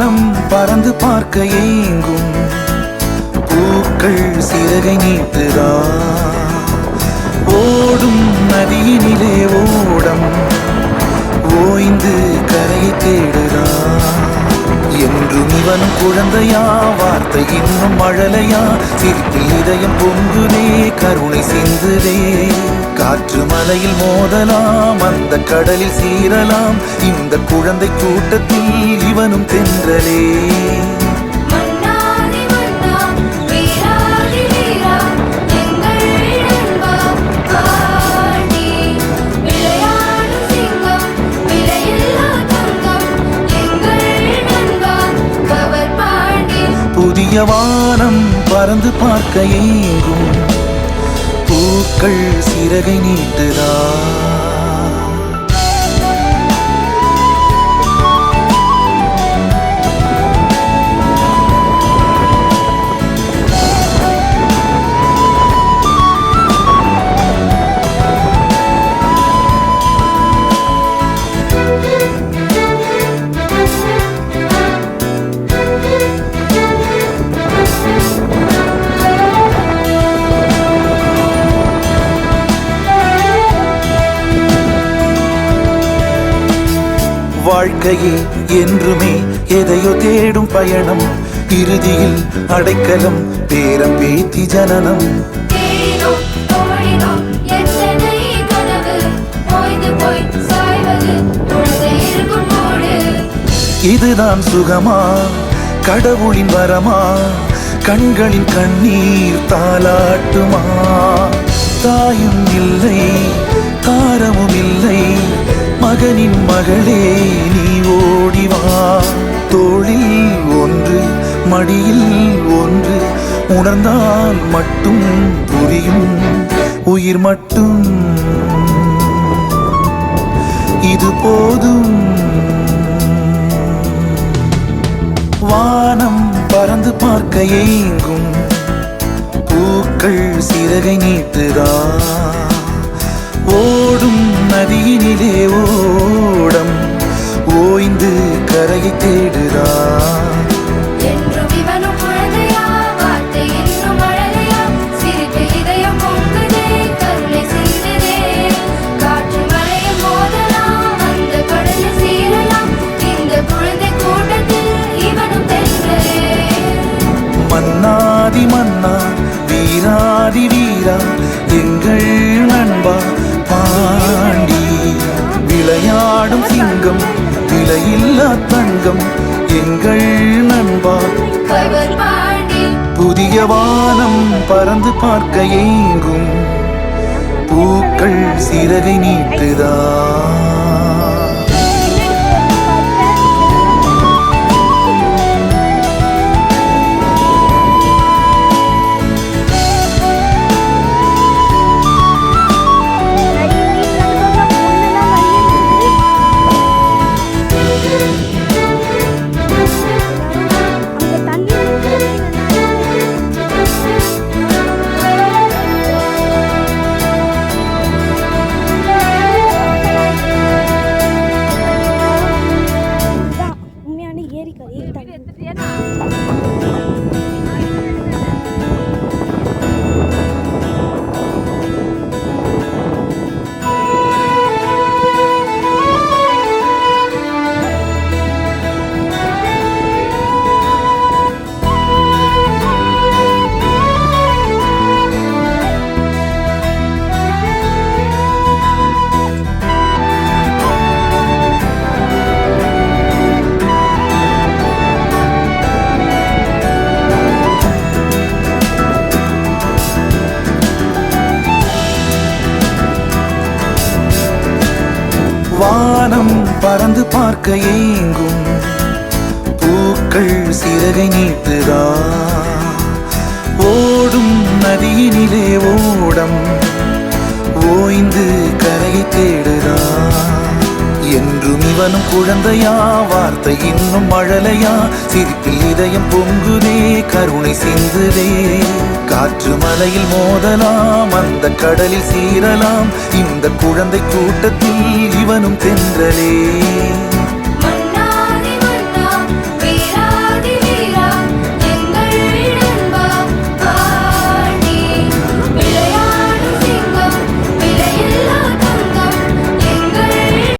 வானம் பறந்து பார்க்க ஏங்கும் பூக்கள் சிறகை நீட்டுதா ஓடும் நதியினிலே ஓடம் ஓய்ந்து கரையை தேடுதா என்றும் இவனும் குழந்தையா வார்த்தை இன்னும் மழலையா சிரிப்பில் இதயம் பொங்குதே கருணை சிந்துதே காற்று மலையில் மோதலாம் அந்த கடலில் சீரலாம் இந்த குழந்தை கூட்டத்தில் இவனும் தென்றலே புதிய வானம் பறந்து பார்க்க ஏங்கும் பூக்கள் சிறகை நீட்டுதா வாழ்க்கையே என்றுமே எதையோ தேடும் பயணம் இறுதியில் அடைக்கலம் பேரம் பேத்தி ஜனனம் இதுதான் சுகமா கடவுளின் வரமா கண்களின் கண்ணீர் தாலாட்டுமா தாயும் இல்லை தாரமும் இல்லை மகனின் மகளே நீ ஓடிவா தோளில் ஒன்று மடியில் ஒன்று உணர்ந்தால் மட்டும் புரியும் உயிர் மட்டும் இது போதும் வானம் பறந்து பார்க்க ஏங்கும் பூக்கள் சிறகை நீட்டுதா ஓடும் நதியினிலே ஓடம் ஓய்ந்து கரையை தேடுதா என்றும் இவனும் குழந்தையா வார்த்தை இன்னும் மழலையா சிரிப்பு இதயம் பொங்குதே கருணை சிந்துதே காற்று மலையில் மோதலாம் அந்த கடலில் சீரலாம் இந்த குழந்தை கூட்டத்தில் இவனும் தென்றலே மன்னாதி மன்னா வீராதி வீரா எங்கள் நண்பா பாண்டி விளையாடும் சிங்கம் விலையில்லா தங்கம் எங்கள் நண்பா பாண்டி புதிய வானம் பறந்து பார்க்க ஏங்கும் பூக்கள் சிறகை நீட்டுதா வானம் பறந்து பார்க்க ஏங்கும் பூக்கள் சிறகை நீட்டுதா ஓடும் நதியினிலே ஓடம் ஓய்ந்து கரையை தேடுதா என்றும் இவனும் குழந்தையா வார்த்தை இன்னும் மழலையா சிரிப்பில் இதயம் பொங்குதே கருணை சிந்துதே காற்று மலையில் மோதலாம் அந்த கடலில் சீரலாம் இந்த குழந்தை கூட்டத்தில் இவனும் தென்றலே